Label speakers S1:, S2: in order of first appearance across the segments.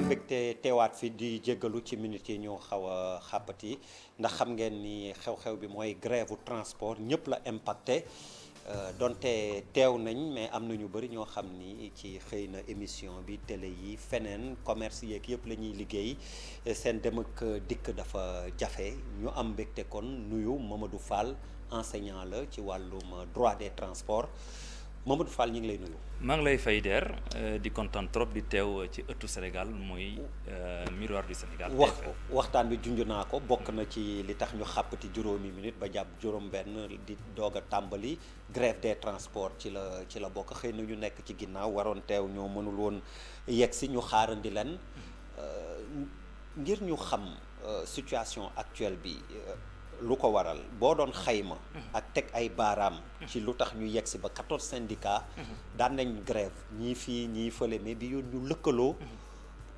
S1: mbégte teewaat fi di jéggalu ci minutes yi ñoo xaw a xàppati ndax xam ngeen ni xew-xew bi mooy grève u transport ñëpp la impacté donte teew nañ mais am na ñu bëri ñoo xam ni ci xëy na émission bi télé yi feneen commerce yeeg yëpp la ñuy liggéey seen dem ak dikk dafa jafe ñu am mbégte kon nuyu Mamadou Fall enseignant la ci wàllum droit des transports Mamadou Fall ñu ngi lay nuyu.
S2: maa ngi lay fay der di kontaan trop di teew ci ëttu Sénégal muy miroir du Sénégal.
S1: waxtaan bi junj naa ko bokk na ci li tax ñu xàppati juróomi minute ba jàpp juróom-benn di doog a tàmbali grève des transports ci la bokk xëy na ñu nekk ci ginnaaw waroon teew ñoo mënul woon yegg si ñu xaarandi leen ngir ñu xam situation actuelle bi. lu ko waral boo doon xayma ak teg ay baaraam ci lu tax ñu yegg si ba 14 syndicats daan nañ grève ñii fii ñii fële mais bi yoon ñu lëkkaloo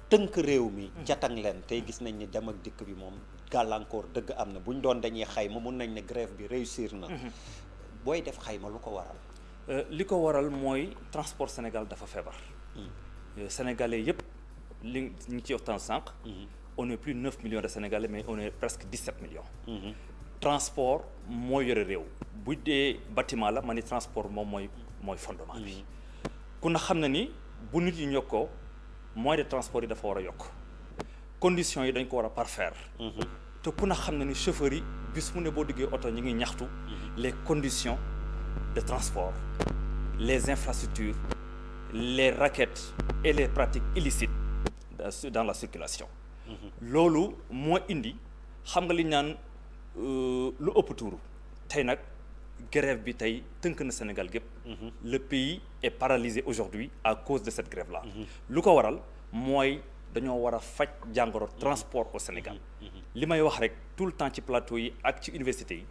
S1: tënk réew mi jatang leen tey gis nañ ni dem ak dikk bi moom gàllankoor dëgg am na bu ñu doon dañuy xayma mun nañ ne grève bi réussir na booy def xayma lu ko waral
S2: li ko waral mooy transport Sénégal dafa feebar sénégalais yëpp li ñu ngi ci waxtaan sànq on est plus 9 millions de Sénégalais mais on est presque 17 millions. Transport mooy yore réew. bu dee bâtiment la ma ni transport moom mooy fondement bi. ku na xam na ni bu nit yi yokkoo moyens de transport yi dafa war a yokk. conditions yi dañ ko war a parfaire. te ku na xam na ni chauffeurs yi bis mu ne boo duggee oto ñu ngi ñaxtu. les conditions de transport les infrastructures les raquettes et les pratiques illicites dans la circulation. loolu moo indi xam nga li ñu naan lu ëpp tuuru tey nag grève bi tey tënk na Sénégal gépp le pays est paralysé aujourd'hui à cause de cette grève là lu ko waral mooy dañoo war a faj jàngoro transport au Sénégal li may wax rek tout le temps ci plateau yi ak ci université yi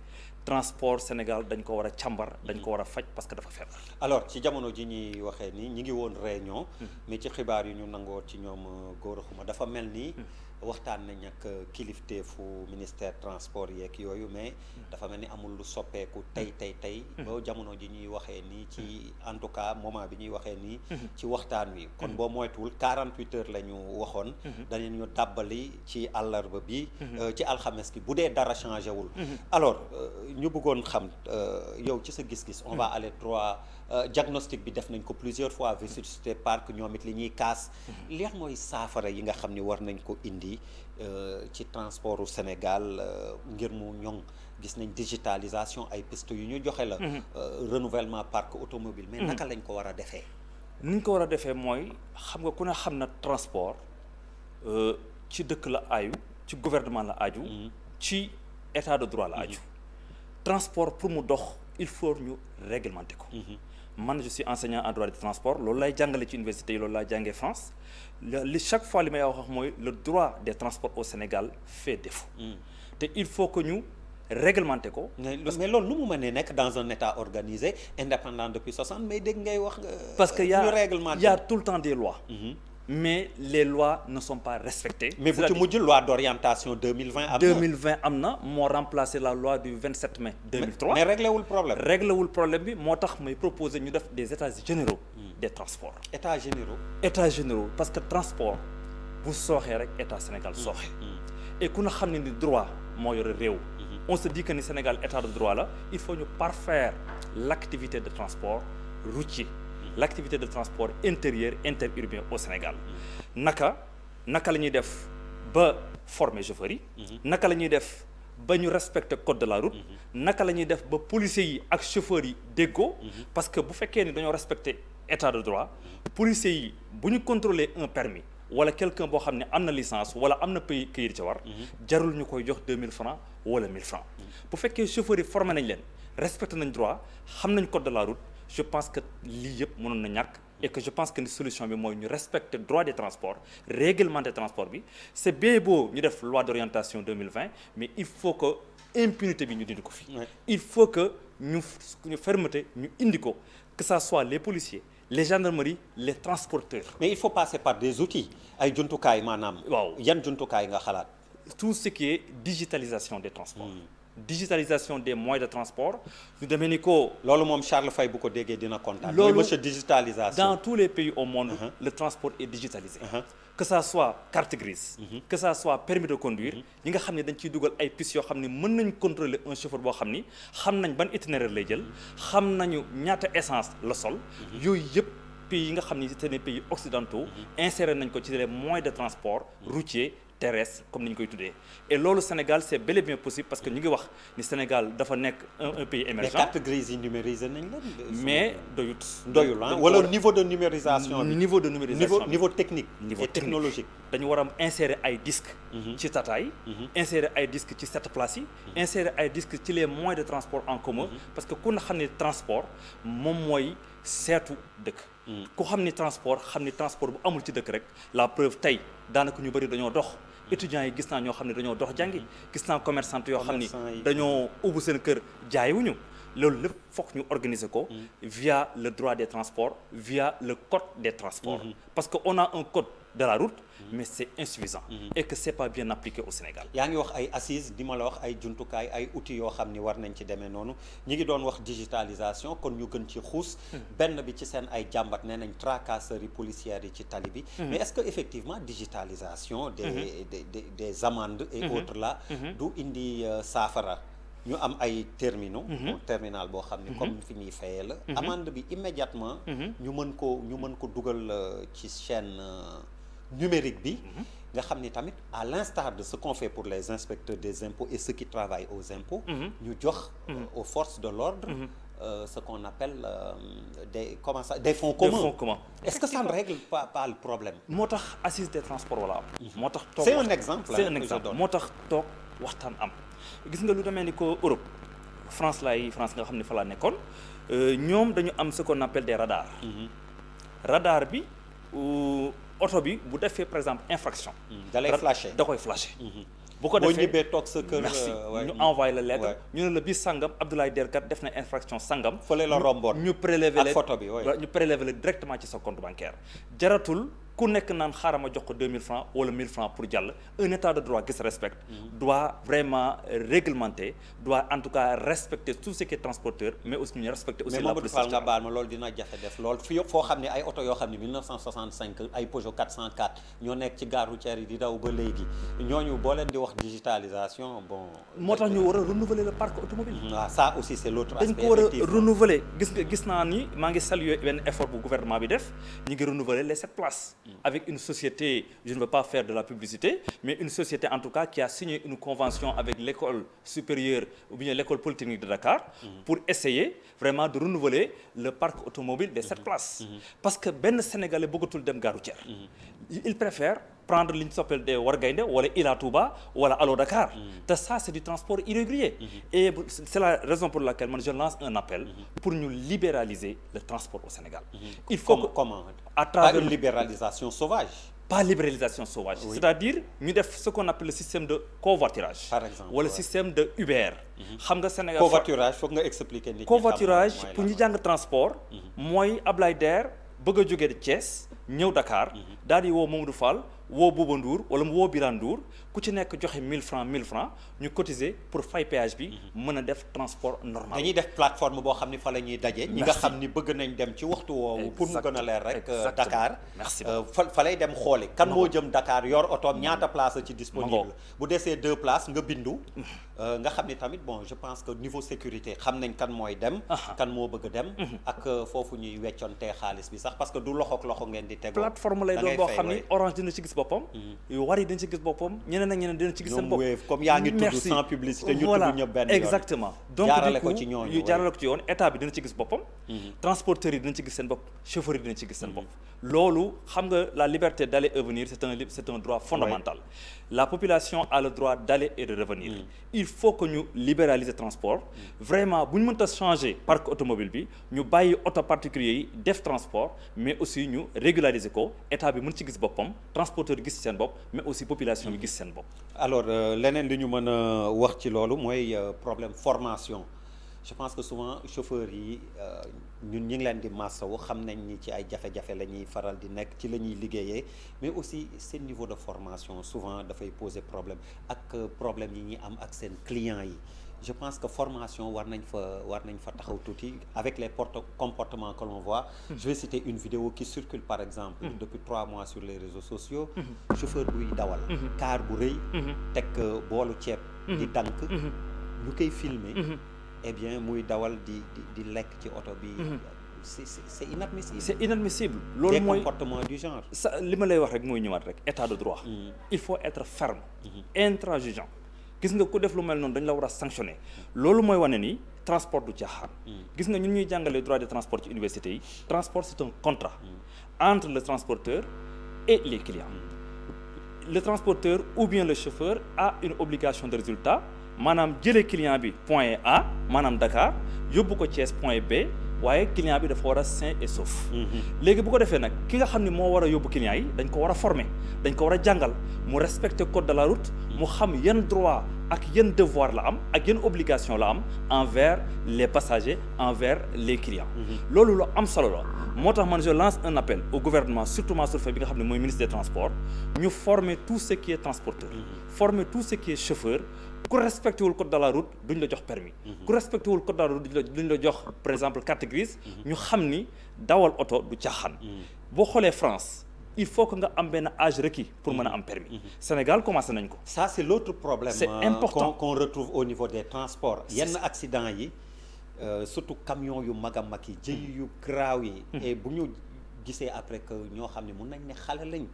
S2: transport Sénégal dañ ko war a càmbar dañ ko war a faj parce que dafa feebar.
S1: alors ci jamono ji ñuy waxee ni ñi ngi woon réunion mais ci xibaar yu ñu nangoo ci ñoom Gora Khouma dafa mel ni waxtaan nañ ak kilifteefu ministère transport yeeg yooyu mais dafa mel ni amul lu soppeeku tey ba jamono ji ñuy waxee nii ci en tout cas moment bi ñuy waxee nii ci waxtaan wi kon boo moytuwul 48 heures la ñu waxoon danañu dàbbali ci àllarba bi ci alxames gi bu dee dara changé wul alors ñu bëggoon xam yow ci sa gis-gis on va aller droit diagnostic bi def nañ ko plusieurs fois visité parc ñoom it li ñuy kaas leer mooy saafara yi nga xam ni war nañ ko indi ci transport u Sénégal ngir mu ñoŋ gis nañ digitalisation ay piste yu ñu joxe la renouvellement parc automobile mais naka lañ ko war a defee
S2: ni ñu ko war a defee mooy xam nga ku ne xam na transport ci dëkk la aju ci gouvernement la aju ci état de droit la aju transport pour mu dox il faut ñu réglementer ko man je suis enseignant en droit du transport loolu lay jàngale ci université yi loolu lay jàngee France li chaque fois li may wax mooy le droit des transports au Sénégal fait défaut te il faut que ñu réglementer ko.
S1: mais loolu lu mu mënee nekk dans un état organisé indépendant depuis 60 mais dégg ngay wax.
S2: parce que y a tout le temps des lois. mais les lois ne sont pas respectées.
S1: mais bu ci mujj loi d'orientation 2020 am na.
S2: 2020 am na moo remplacé la loi du 27 mai 2003.
S1: mais réglé wul problème.
S2: réglé wul problème bi moo tax may proposer ñu def des états généraux. des transports.
S1: états généraux.
S2: états généraux parce que transport bu sooxee rek état Sénégal sooxe. et ku na xam ne ni droit moo yore réew. on se dit que ni Sénégal état de droit la il faut ñu parfaire l'activité de transport routier. l'activité de transport intérieur interurbain au Sénégal naka la ñuy def ba former chauffeurs yi naka la ñuy def ba ñu respecter code de la route naka la ñuy def ba policiers yi ak chauffeurs yi déggoo parce que bu fekkee ni dañoo respecter état de droit policiers yi bu ñu contrôler un permis wala quelqu'un boo xam ne am na licence wala am na pays këyit ca war jarul ñu koy jox 2000 francs wala 1000 francs bu fekkee chauffeurs yi formé nañ leen respecté nañ droit xam nañ code de la route je pense que lii yëpp mënoon na ñàkk et que je pense que ni solution bi mooy ñu respecter droit des transports règlement des transports bi c'est bien beau ñu def loi d'orientation 2020 mais il faut que impunité bi ñu dindi ko fi il faut que ñu fermeté ñu indi ko que ça soit les policiers les gendarmeries les transporteurs.
S1: mais il faut passer par des outils ay jumtukaay maanaam.
S2: waaw
S1: yan jumtukaay nga xalaat.
S2: tout ce qui est digitalisation des transports. digitalisation des moyens de transport ñu demee ni ko.
S1: loolu moom Charles Faye bu ko déggee dina kontaan.
S2: loolu
S1: monsieur digitalisation.
S2: dans tous les pays au monde. Le transport est digitalisé. que ça soit carte grise que ça soit permis de conduire yi nga xam ne dañ ciy dugal ay pistes yoo xam ne mën nañ contrôler un chauffeur boo xam ni xam nañ ban itinéraire lay jël xam nañu ñaata essence la sol yooyu yëpp pays yi nga xam ni c'est des pays occidentaux inséré nañ ko ci les moyens de transport routier terrestre comme ni ñu koy tuddee et loolu Sénégal c'est bel et bien possible parce que ñu ngi wax ni Sénégal dafa nekk un pays émergent.
S1: mais carte grise yi numérisé nañ la.
S2: mais doyul
S1: wala niveau de numérisation bi. niveau technique.
S2: niveau
S1: technologique.
S2: dañu war a insérer ay disques. ci tata yi. insérer ay disques ci 7 places yi. insérer ay disques ci les moyens de transport en commun. parce que ku na xam ne transport moom mooy seetu dëkk. ku xam ni transport bu amul ci dëkk rek la preuve tey daanaka ñu bëri dañoo dox. étudiants yi gis naa ñoo xam ne dañoo dox jàngi gis naa commerçante yoo xam ni dañoo ubbi seen kër jaayiwuñu loolu lépp foog ñu organiser ko via le droit des transports via le code des transports parce que on a un code de la route mais c'est insuffisant et que c'est pas bien appliqué au Sénégal.
S1: yaa ngi wax ay assises di ma la wax ay jumtukaay ay outils yoo xam ni war nañ ci demee noonu ñi ngi doon wax digitalisation kon ñu gën ci xuus benn bi ci seen ay jàmbat nee nañ tracasserie policière yi ci tali bi mais est-ce que effectivement digitalisation des amendes et autres là du indi saafara ñu am ay terminal boo xam ni comme fi ñuy fayee la amende bi immédiatement ñu mën ko dugal ci chaîne numérique bi nga xam ni tamit à l'instar de ce qu'on fait pour les inspecteurs des impôts et ceux qui travaillent aux impôts ñu jox aux forces de l'ordre ce qu'on appelle des fonds communs. Est-ce que ça ne règle pas le problème?
S2: moo tax assise des transports wala am moo tax toog
S1: c'est un exemple
S2: moo tax toog waxtaan am gis nga lu demee ni ko Europe France nga xam ne fa laa nekkoon ñoom dañu am ce qu'on appelle des radars radar bi oto bi bu defee par exemple infraction da koy flasher bu ko defee
S1: boo ñibbee toog sa kër
S2: merci ñu envoyé la lettre ñu ne la bis sangam Abdoulaye Derkat def na infraction sangam
S1: fële la romboon
S2: ñu prélever
S1: ak photo bi
S2: ñu prélever la directement ci sa compte bancaire jaratul ku nekk naan xaaral ma jox ko 2000 francs wala 1000 francs pour jàll un état de droit qui se respecte doit vraiment réglementer doit en tout cas respecter tout ce qui est transporteur mais aussi ñu respecter aussi la police
S1: nga baal ma loolu dina jafe def loolu fi foo xam ne ay oto yoo xam ne 1965 ay Peugeot 404 ñoo nekk ci gare routière yi di daw ba léegi ñooñu boo leen di wax digitalisation bon
S2: moo tax ñu war a renouveler le parc automobile
S1: waaw ça aussi c'est l'autre aspect
S2: dañ ko war a renouveler gis naa ni maa ngi saluer benn effort bu gouvernement bi def ñu ngi renouveler les 7 places avec une société, je ne veux pas faire de la publicité, mais une société en tout cas qui a signé une convention avec l'école supérieure ou bien l'école polytechnique de Dakar pour essayer vraiment de renouveler le parc automobile des 7 places. Parce que ben Sénégalais bëggatul dem gare routière. Il préfère prendre li ñu s'appelle des Wargaynde wala Ila Touba wala Allo Dakar. te ça c'est du transport irrégulier. Et c'est la raison pour laquelle man je lance un appel pour ñu libéraliser le transport au Sénégal. Il faut
S1: comment
S2: à travers
S1: pas une libéralisation sauvage.
S2: Pas libéralisation sauvage. Oui. C'est-à-dire ñu def ce qu'on appelle le système de covoiturage.
S1: Par exemple
S2: wala système de Uber. xam nga Sénégal
S1: covoiturage foog nga expliquer nit ñi
S2: covoiturage pour ñu jàng transport. mooy Ablaye Der bëgg a jógee de Thiès ñëw Dakar. daal di woo Mamadou Fall woo Bouba Ndour wala mu woo Birane Ndour ku ci nekk joxe 1000 francs ñu cotiser pour fay péage bi mën a def transport normal.
S1: dañuy def plateforme boo xam ni fa la ñuy daje. ñi nga xam ni bëgg nañ dem ci waxtu woowu. pour mu gën a leer rek. Dakar.
S2: merci
S1: fa lay dem xooli. kan moo jëm Dakar yor otoom ñaata place ci disponible. bu desee 2 places nga bindu. nga xam ni tamit bon je pense que niveau sécurité xam nañ kan mooy dem. kan moo bëgg a dem. ak foofu ñuy weccontee xaalis bi sax parce que du loxoog loxo ngeen di tegoo.
S2: plateforme lay doon boo xam ni Orange dina ci gis boppam. Wari dina ci gis boppam ñeneen ak ñeneen dina ci gis seen bopp.
S1: comme yaa ngi tudd sans publicité ñu tudd ñëpp benn yoon.
S2: Exactement donc
S1: jaarale ko ci ñooñu
S2: jaarale ko ci yoon état bi dina ci gis boppam. transporteurs yi dina ci gis seen bopp chauffeurs yi dina ci gis seen bopp. loolu xam nga la liberté d'aller et venir c'est un droit fondamental. La population a le droit d'aller et de revenir. Il faut que ñu libéraliser transport. Vraiment bu ñu mënta changer parc automobile bi ñu bàyyi auto particulier yi def transport mais aussi ñu régulariser ko état bi mën ci gis boppam transporteur gis seen bopp mais aussi population bi gis seen bopp.
S1: alors leneen li ñu mën a wax ci loolu mooy problème formation je pense que souvent chauffeurs yi ñun ñu ngi leen di massawu xam nañ ni ci ay jafe-jafe la ñuy faral di nekk ci la ñuy liggéeyee mais aussi seen niveau de formation souvent dafay poser problème ak problème yi ñuy am ak seen clients yi je pense que formation war nañ fa taxaw tuuti avec les comportements que l'on voit. Je vais citer une vidéo qui circule par exemple depuis 3 mois sur les réseaux sociaux. Chauffeur buy dawal car bu rëy teg boolu ceeb di dank ñu koy filmer eh bien muy dawal di lekk ci oto bi. C'est inadmissible.
S2: C'est inadmissible. Loolu mooy
S1: des comportements du genre.
S2: sa li ma lay wax rek mooy ñëwaat rek état de droit. Il faut être ferme. Intransigeant. Gis nga ku def lu mel noonu dañ la war a sanctionner. Loolu mooy wane ni transport du caaxaan. Gis nga ñun ñuy jàngale droit de transport ci université yi. Transport c'est un contrat entre le transporteur et les clients. Le transporteur ou bien le chauffeur a une obligation de résultat maanaam jëlee client bi point A maanaam Dakar yóbbu ko Thiès point B. waaye client bi dafa war a sain et sauf. léegi bu ko defee nag ki nga xam ne moo war a yóbbu client yi dañ ko war a former dañ ko war a jàngal mu respecter code de la route mu xam yan droit ak yan devoir la am ak yan obligation la am envers les passagers envers les clients. loolu lu am solo la moo tax man je lance un appel au gouvernement surtout Mansour Faye bi nga xam ne mooy ministre des transports ñu former tout ce qui est transporteur. former tout ce qui est chauffeur. ku respecté wul code de la route duñ la jox permis ku respecté wul code de la route duñ la jox par exemple carte grise ñu xam ni dawal oto du caaxaan boo xoolee France il faut que nga am benn âge requis pour mën a am permis Sénégal commencé nañ ko
S1: ça c'est l'autre problème
S2: c'est important
S1: qu'on retrouve au niveau des transports yenn accident yi surtout camion yu mag a mag yi jëy yu graaw yi et bu ñu gisee après que ñoo xam ne mun nañ ne xale lañ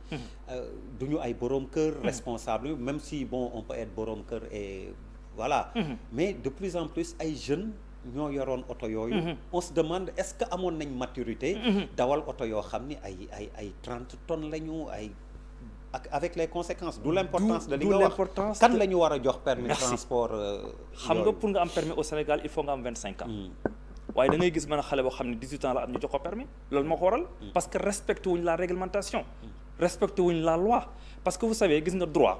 S1: du ñu ay boroom kër responsable même si bon on peut être boroom kër et voilà mais de plus en plus ay jeunes ñoo yoroon oto yooyu on se demande est-ce que amoon nañ maturité dawal oto yoo xam ni ay 30 tonnes lañu ay ak avec les conséquences d'où l'importance de li nga wax kan la ñu war a jox permis transport
S2: xam nga pour nga am permis au Sénégal il faut nga am 25 ans waaye da ngay gis mën a xale boo xam ne 18 ans la am ñu jox ko permis loolu moo ko waral parce que respecté wuñ la réglementation respecté wuñ la loi parce que vous savez gis nga droit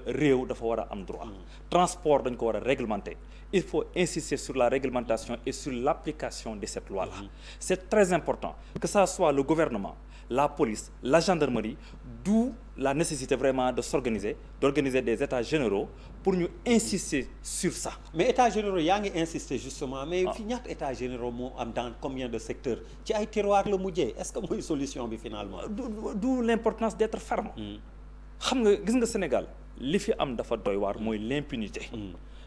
S2: réew dafa war a am droit transport dañ ko war a réglementer il faut insister sur la réglementation et sur l'application de cette loi là c'est très important que ça soit le gouvernement la police la gendarmerie d'où la nécessité vraiment de s'organiser d'organiser des états généraux pour ñu insister sur ça.
S1: mais états généraux yaa ngi insister justement mais fi ñaata états généraux moo am dans combien de secteurs ci ay tiroirs la mujjee est-ce que mooy solution bi finalement.
S2: d'où l'importance d'être ferme. xam nga gis nga Sénégal li fi am dafa doy waar mooy l'impunité.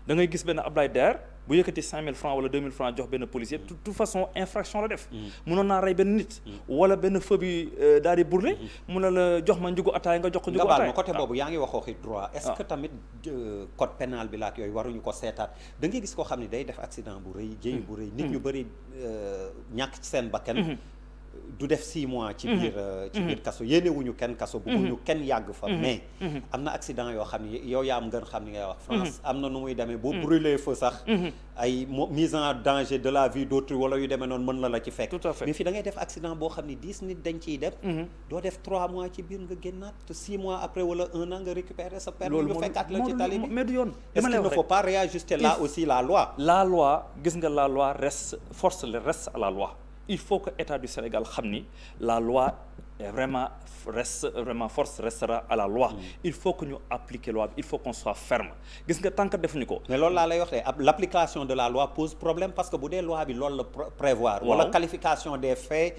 S2: da ngay gis benn Ablaye Der bu yëkkati 5000 francs wala 2000 francs jox benn policier de toute façon infraction la def. mënoon naa rey benn nit. wala benn feu bi daal di brûler. mun na la jox ma njëgu ataay nga jox ko njëgu ataay.
S1: nga baal ma côté boobu yaa ngi wax waxi droit. est-ce que tamit code pénal bi la ak yooyu waruñu ko seetaat da ngay gis koo xam ne day def accident bu rëy jéey bu rëy. nit ñu bëri ñàkk ci seen bakkan. du def 6 mois ci biir kaso yéenewuñu kenn kaso bëgguñu kenn yàgg fa mais am na accident yoo xam ne yow yaa am gën xam ni ngay wax France am na nu muy demee boo brûler feu sax ay mise en danger de la vie d'autrui wala yu demee noonu mën la ci fekk
S2: tout à fait
S1: mais fii da ngay def accident boo xam ne 10 nit dañ ciy def doo def 3 mois ci biir nga génnaat 6 mois après wala 1 an nga récupérer sa permis ñu fekkaat la ci tali bi
S2: mais du yoon
S1: est-ce qu'il ne faut pas réajuster là aussi la loi
S2: gis nga la loi reste à la loi il faut que état du Sénégal xam ni la loi est vraiment force restera à la loi il faut que ñu appliquer loi il faut qu'on soit ferme gis nga tant que defuñu ko
S1: mais loolu laa lay wax de l'application de la loi pose problème parce que bu dee loi bi loolu la prévoir wala qualification des faits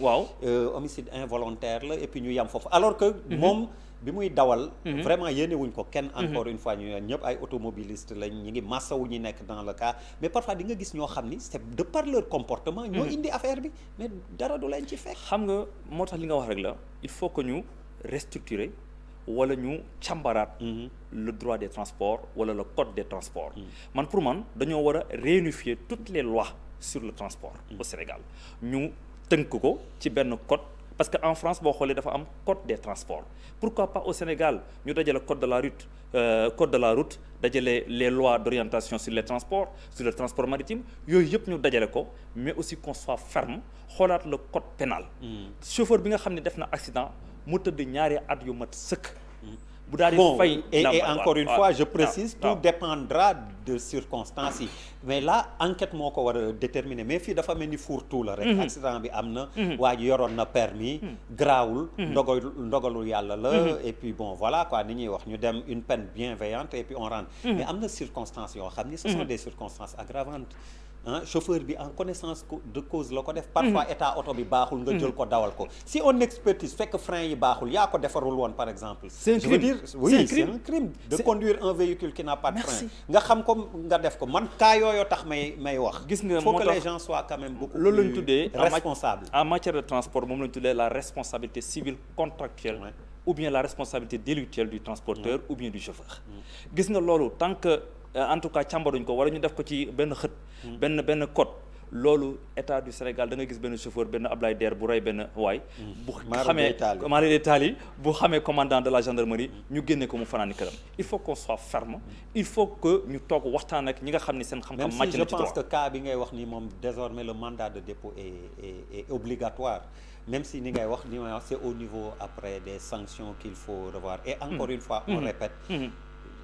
S1: homicide involontaire la et puis ñu yam foofu alors que moom bi muy dawal vraiment yéene wuñ ko kenn encore une fois ñu ñëpp ay automobilistes lañ ñi ngi massawu ñi nekk dans le cas mais parfois di nga gis ñoo xam ni c'est de par leur comportement ñoo indi affaire bi mais dara du leen ci fekk
S2: xam nga moo tax li nga wax rek la il faut que ñu restructurer wala ñu càmbaraat le droit des transports wala le code des transports man pour man dañoo war a réunifier toutes les lois sur le transport au Sénégal ñu tënk ko ci benn code parce que en France boo xoolee dafa am code des transports pourquoi pas au Sénégal ñu dajale code de la route dajale les lois d'orientation sur les transports sur le transport maritime yooyu yëpp ñu dajale ko mais aussi qu'on soit ferme xoolaat le code pénal chauffeur bi nga xam ne def na accident mu tëdd 2 at yu mat sëkk bu daal di
S1: bon
S2: fay.
S1: et encore une fois je précise
S2: waaw
S1: tout dépendra de circonstances yi mais là enquête moo ko war a déterminer mais fii dafa mel ni fourre-tout la rek accident bi am na waa ji yoroon na permis grawul ndogalu yàlla la et puis bon voilà quoi ni ñuy wax ñu dem une peine bienveillante et puis on rentre mais am na circonstances yoo xam ni ce sont des circonstances aggravantes chauffeur bi en connaissance de cause la ko def parfois état oto bi baaxul nga jël ko dawal ko si on expertise fekk frein yi baaxul yaa ko defarul woon par exemple je veux dire oui c'est un crime de conduire un véhicule qui n'a pas de frein nga xam ko nga def ko man cas yooyu tax may wax
S2: gis nga
S1: faut que les gens soient quand même beaucoup
S2: loolu lañu tuddee
S1: responsables
S2: en matière de transport moom lañu tuddee la responsabilité civile contractuelle ou bien la responsabilité délictuelle du transporteur ou bien du chauffeur gis nga loolu tant que en tout cas càmbaruñ ko wala ñu def ko ci benn xët benn code loolu état du Sénégal da nga gis benn chauffeur benn Ablaye Der bu rey benn waay bu xamee mari d'Italie bu xamee commandant de la gendarmerie ñu génne ko mu fanaani këram il faut qu'on soit ferme il faut que ñu toog waxtaan ak ñi nga xam ni seen xam-xam màcc na ci
S1: même si je pense que cas bi ngay wax ni moom désormais le mandat de dépôt est obligatoire même si ni ngay wax c'est au niveau après des sanctions qu'il faut revoir et encore une fois on répète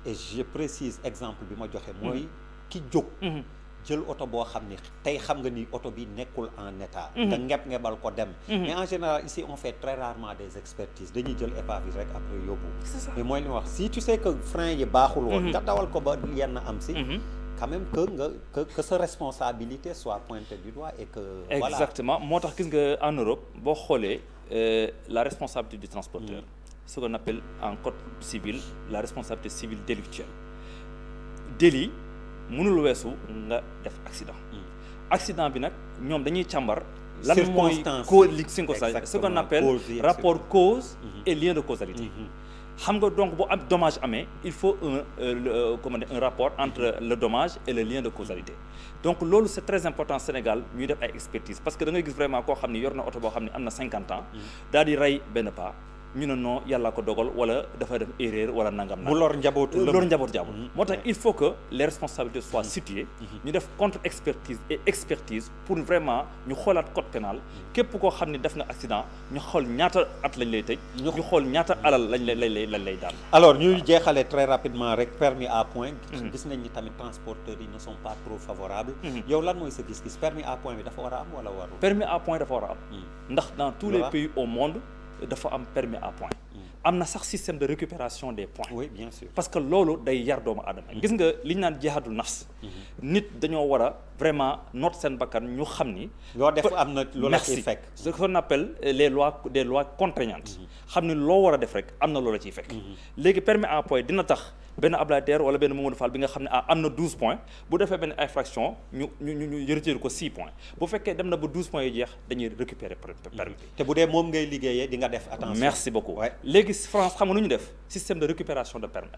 S1: et je précise exemple bi ma joxe mooy ki jóg jël oto boo xam ni tey xam nga ni oto bi nekkul en état nga ngebal ko dem mais en général ici on fait très rarement des expertises dañuy jël épave yi rek après yóbbu mais mooy li ma wax si tu sais que frein yi baaxul woon nga dawal ko ba yenn am si quand même que sa responsabilité soit pointée du doigt et que voilà
S2: exactement moo tax gis nga en Europe boo xoolee la responsabilité du transporteur ce qu'on appelle en code civil la responsabilité civile délictuelle délit mënul weesu nga def accident bi nag ñoom dañuy càmbar lan mooy circonstance ce qu'on appelle rapport cause et lien de causalité xam nga donc bu am dommage amee il faut un rapport entre le dommage et le lien de causalité donc loolu c'est très important Sénégal ñuy def ay expertise parce que da ngay gis vraiment koo xam ni yor na oto boo xam ne am na 50 ans daal di rey benn pas ñu ne non yàlla ko dogal wala dafa def erreur wala nangam
S1: bu lor njabootu
S2: jàmbur moo tax il faut que les responsabilités soient situées ñu def contre expertise pour vraiment ñu xoolaat code pénal képp koo xam ne def nga accident ñu xool ñaata at lañ lay tëj ñu xool ñaata alal lañ lay daal
S1: alors ñuy jeexale très rapidement rek permis à point gis nañ ni tamit transporteurs yi ne sont pas trop favorables yow lan mooy sa gis-gis permis à point bi dafa war a am wala warul
S2: permis à point dafa war a am ndax dans tous les pays au monde dafa am permis à point am na sax système de récupération des points
S1: oui bien sûr
S2: parce que loolu day yar doomu aadama gis nga li ñu naan jihaadul nafs nit dañoo war a vraiment noot seen bakkan ñu xam ni
S1: loo def am na loola ciy fekk
S2: ce qu'on appelle des lois contraignantes xam ni loo war a def rek am na loola ciy fekk léegi permis à point dina tax benn Ablaye Der wala benn Mamadou Fall bi nga xam ne am na 12 points bu defee benn infraction ñu retiré ko 6 points bu fekkee dem na ba 12 points yi jeex dañuy récupérer permis
S1: te bu dee moom ngay liggéeyee di nga def attention
S2: merci beaucoup léegi France xam nga nu ñu def système de récupération de permis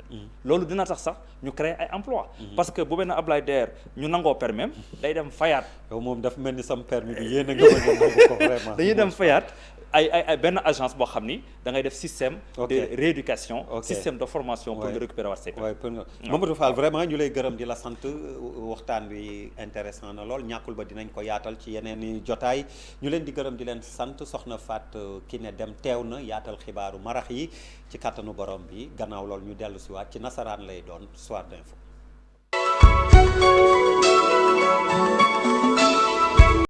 S2: loolu dina tax sax ñu créer ay emploi parce que bu benn Ablaye Der ñu nangoo permis day dem fayaat
S1: yow moom dafa mel ni sam permis bi yéen a nga nangu ko vraiment
S2: dañuy dem fayaat ay benn agence boo xam ni da ngay def système de rééducation système de formation pour nga récupérer waat say
S1: Mamadou Fall vraiment ñu lay gërëm di la sant waxtaan bi intéressant na lool ñàkkul ba dinañ ko yaatal ci yeneen i jotaay ñu leen di gërëm di leen sant soxna Fat Kiné Deme teew na yaatal xibaaru marax yi ci kàttanu borom bi gannaaw lool ñu dellu si waat ci nasaraan lay doon Soir d'info